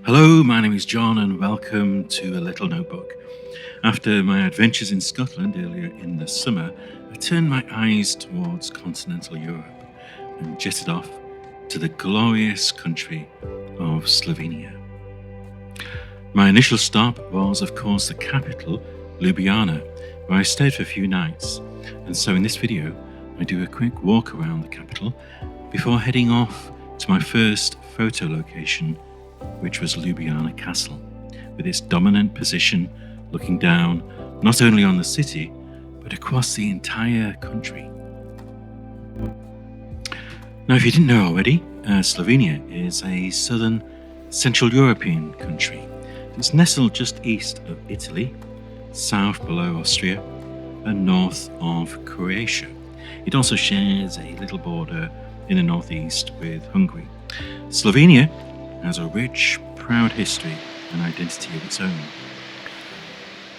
Hello, my name is John and welcome to A Little Notebook. After my adventures in Scotland earlier in the summer, I turned my eyes towards continental Europe and jetted off to the glorious country of Slovenia. My initial stop was, of course, the capital, Ljubljana, where I stayed for a few nights. And so in this video, I do a quick walk around the capital before heading off to my first photo location, which was Ljubljana Castle, with its dominant position looking down not only on the city, but across the entire country. Now, if you didn't know already, Slovenia is a southern Central European country. It's nestled just east of Italy, south below Austria, and north of Croatia. It also shares a little border in the northeast with Hungary. Slovenia has a rich, proud history and identity of its own.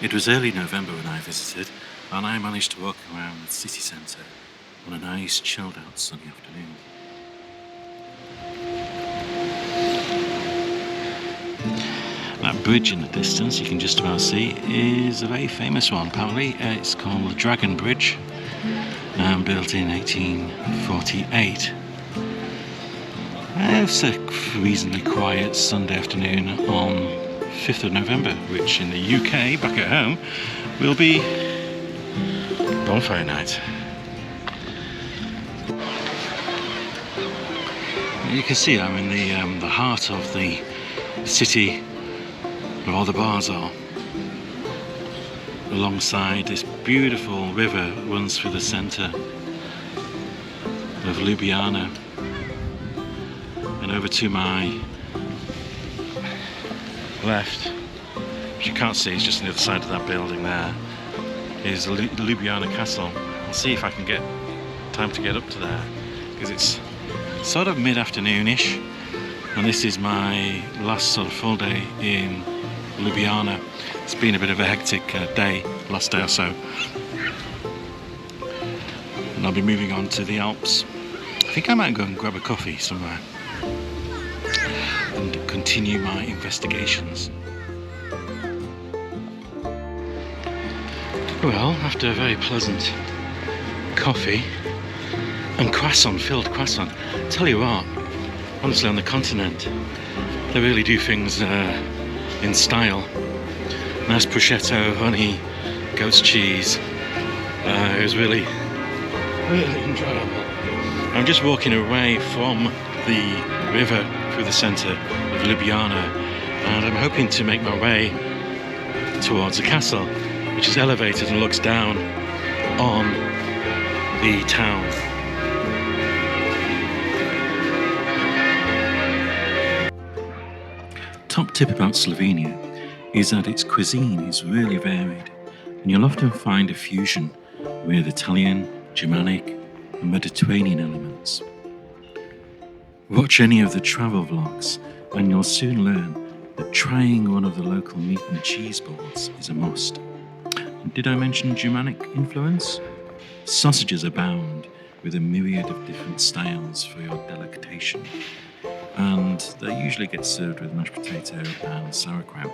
It was early November when I visited, and I managed to walk around the city centre on a nice, chilled-out sunny afternoon. That bridge in the distance, you can just about see, is a very famous one. Apparently, it's called the Dragon Bridge, built in 1848. It's a reasonably quiet Sunday afternoon on 5th of November, which in the UK, back at home, will be bonfire night. You can see I'm in the heart of the city where all the bars are, alongside this beautiful river that runs through the centre of Ljubljana. And over to my left, which you can't see, it's just on the other side of that building there, is the Ljubljana Castle. I'll see if I can get time to get up to there, because it's sort of mid-afternoon-ish, and this is my last sort of full day in Ljubljana. It's been a bit of a hectic day, last day or so, and I'll be moving on to the Alps. I think I might go and grab a coffee somewhere and continue my investigations. Well, after a very pleasant coffee and filled croissant, tell you what, honestly, on the continent, they really do things in style. Nice prosciutto, honey, goat's cheese. It was really enjoyable. I'm just walking away from the river through the centre of Ljubljana, and I'm hoping to make my way towards the castle, which is elevated and looks down on the town. Top tip about Slovenia is that its cuisine is really varied, and you'll often find a fusion with Italian, Germanic and Mediterranean elements. Watch any of the travel vlogs and you'll soon learn that trying one of the local meat and cheese boards is a must. And did I mention Germanic influence? Sausages abound with a myriad of different styles for your delectation, and they usually get served with mashed potato and sauerkraut.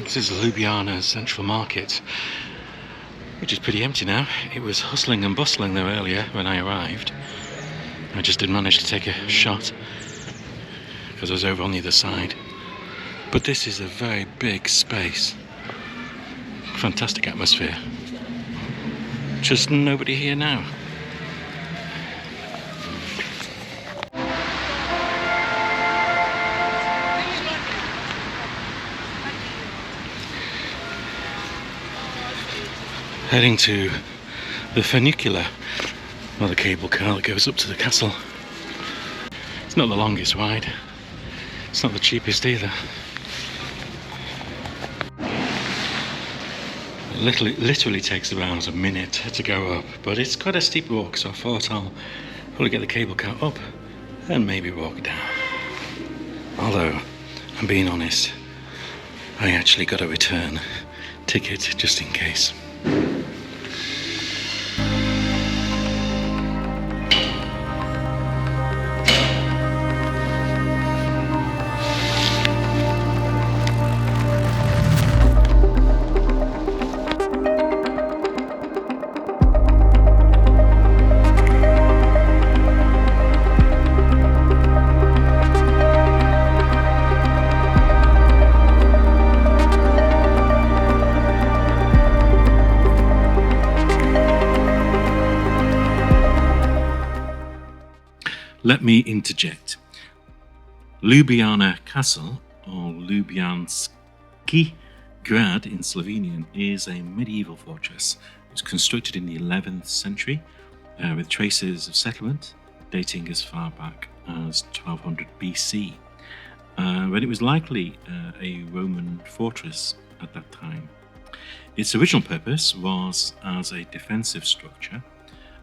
This is Ljubljana Central Market, which is pretty empty now. It was hustling and bustling there earlier when I arrived. I just didn't manage to take a shot because I was over on the other side. But this is a very big space. Fantastic atmosphere. Just nobody here now. Heading to the funicular, or the cable car that goes up to the castle. It's not the longest ride. It's not the cheapest either. It literally takes about a minute to go up, but it's quite a steep walk, so I thought I'll probably get the cable car up and maybe walk down. Although I'm being honest, I actually got a return ticket just in case. Let me interject. Ljubljana Castle, or Ljubljanski Grad in Slovenian, is a medieval fortress. It was constructed in the 11th century with traces of settlement dating as far back as 1200 BC. But it was likely a Roman fortress at that time. Its original purpose was as a defensive structure,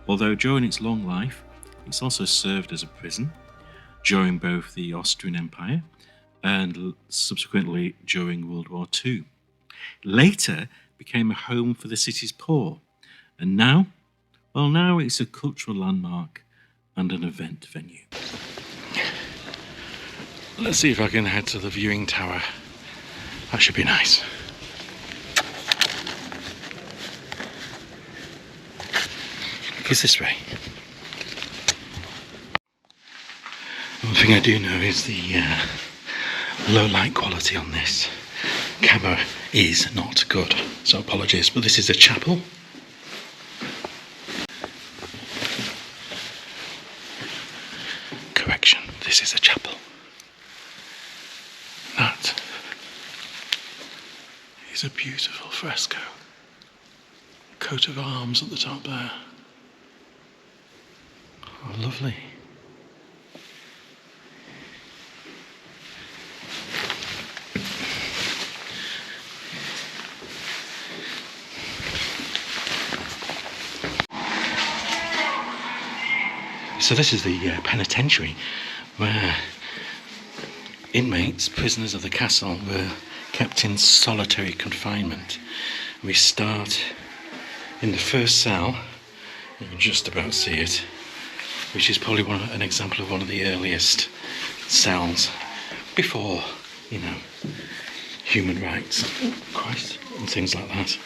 although during its long life, it's also served as a prison during both the Austrian Empire and subsequently during World War II. Later became a home for the city's poor, and now it's a cultural landmark and an event venue. Let's see if I can head to the viewing tower. That should be nice. It's this way. One thing I do know is the low light quality on this camera is not good, so apologies, but this is a chapel. Correction, this is a chapel. That is a beautiful fresco. Coat of arms at the top there. Oh, lovely. So this is the penitentiary where inmates, prisoners of the castle, were kept in solitary confinement. We start in the first cell. You can just about see it, which is probably an example of one of the earliest cells before, human rights, Christ, and things like that.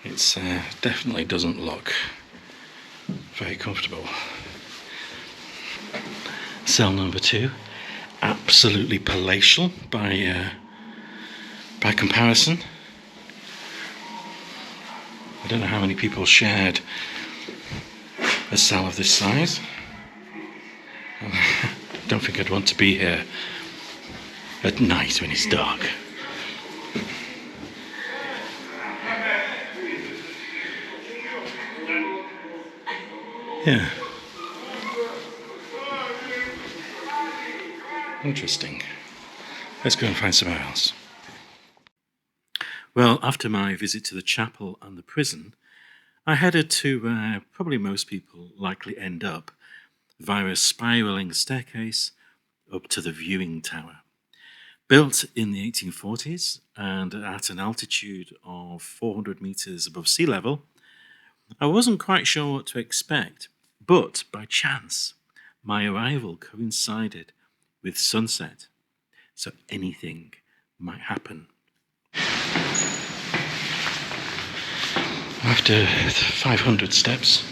It's definitely doesn't look very comfortable. Cell number 2, absolutely palatial by comparison. I don't know how many people shared a cell of this size. I don't think I'd want to be here at night when it's dark. Yeah. Interesting. Let's go and find somewhere else. Well, after my visit to the chapel and the prison, I headed to where probably most people likely end up, via a spiralling staircase up to the viewing tower. Built in the 1840s and at an altitude of 400 meters above sea level, I wasn't quite sure what to expect, but by chance, my arrival coincided with sunset, so anything might happen. After 500 steps,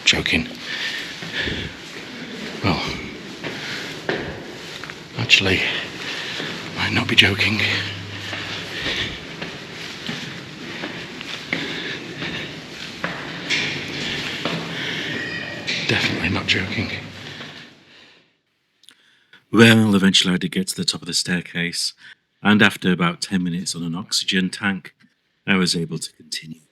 joking. Well, actually, might not be joking. Definitely not joking. Well, eventually I did get to the top of the staircase, and after about 10 minutes on an oxygen tank, I was able to continue.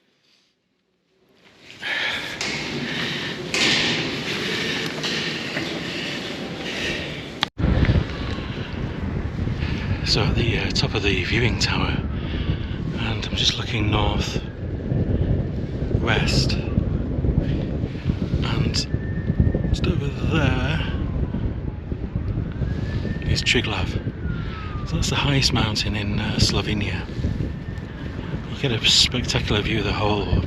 So at the top of the viewing tower, and I'm just looking north, west, and just over there is Triglav. So that's the highest mountain in Slovenia. You get a spectacular view of the whole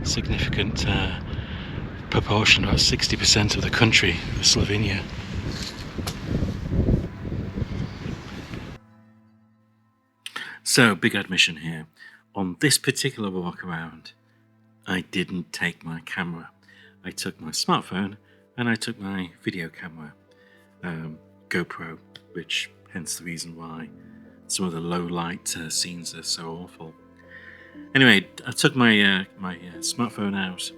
significant proportion, about 60% of the country of Slovenia. So, big admission here. On this particular walk around, I didn't take my camera. I took my smartphone and I took my video camera, GoPro, which hence the reason why some of the low light scenes are so awful. Anyway, I took my smartphone out,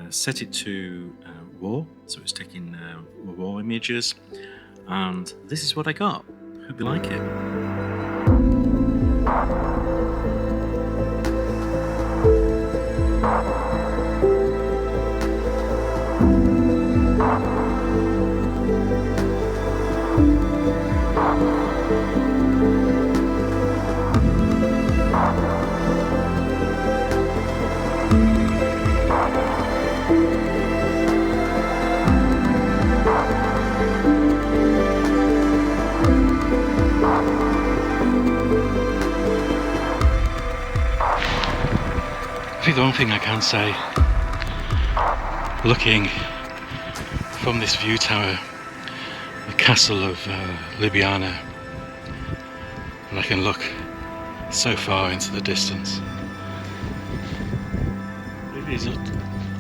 set it to RAW, so it's taking RAW images, and this is what I got. Hope you like it. I think the one thing I can say, looking from this view tower, the castle of Ljubljana, and I can look so far into the distance. It is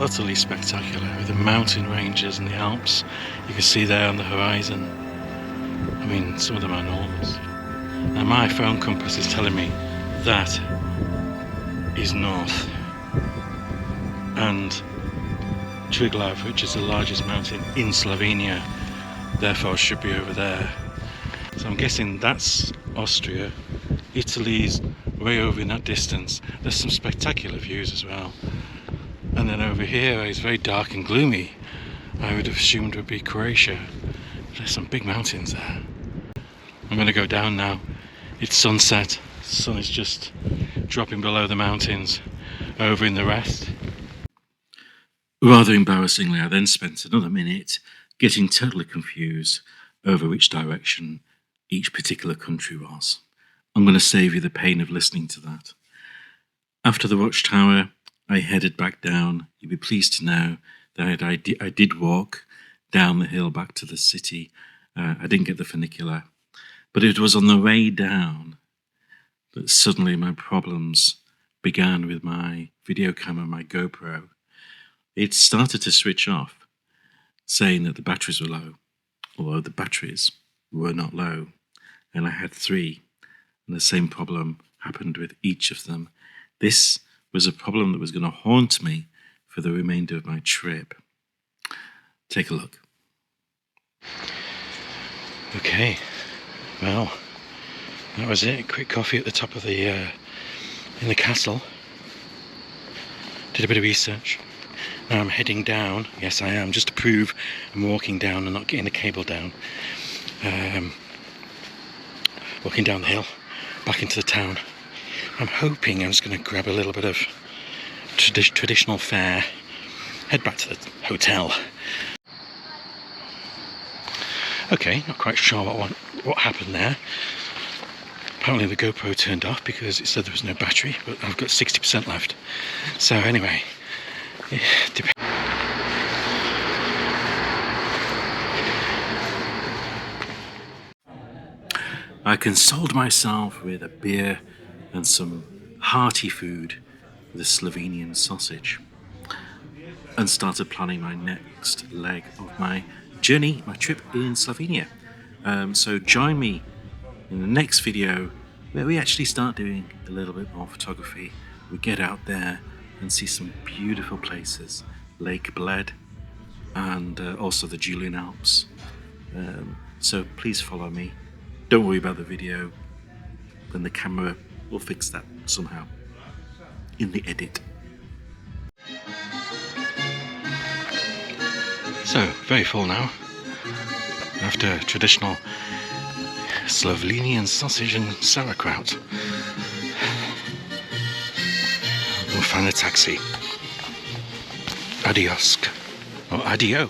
utterly spectacular, with the mountain ranges and the Alps you can see there on the horizon. I mean, some of them are enormous. Now my phone compass is telling me that is north, and Triglav, which is the largest mountain in Slovenia, therefore should be over there. So I'm guessing that's Austria. Italy's way over in that distance. There's some spectacular views as well. And then over here it's very dark and gloomy. I would have assumed would be Croatia. There's some big mountains there. I'm going to go down now. It's sunset. The sun is just dropping below the mountains over in the rest. Rather embarrassingly, I then spent another minute getting totally confused over which direction each particular country was. I'm going to save you the pain of listening to that. After the watchtower, I headed back down. You'll be pleased to know that I did walk down the hill back to the city. I didn't get the funicular, but it was on the way down that suddenly my problems began with my video camera, my GoPro. It started to switch off, saying that the batteries were low, although the batteries were not low, and I had 3, and the same problem happened with each of them. This was a problem that was going to haunt me for the remainder of my trip. Take a look. Okay, well, that was it. Quick coffee at the top of the in the castle. Did a bit of research. Now I'm heading down. Yes, I am, just to prove I'm walking down and not getting the cable down. Walking down the hill, back into the town. I'm hoping I'm just going to grab a little bit of traditional fare, head back to the hotel. Okay, not quite sure what happened there. Apparently the GoPro turned off because it said there was no battery, but I've got 60% left. So anyway, I consoled myself with a beer and some hearty food with a Slovenian sausage, and started planning my next leg of my journey, my trip in Slovenia. So join me in the next video where we actually start doing a little bit more photography. We get out there and see some beautiful places, Lake Bled and also the Julian Alps. So please follow me. Don't worry about the video, then the camera will fix that somehow in the edit. So, very full now, after traditional Slovenian sausage and sauerkraut. We'll find a taxi. Adios, or adio.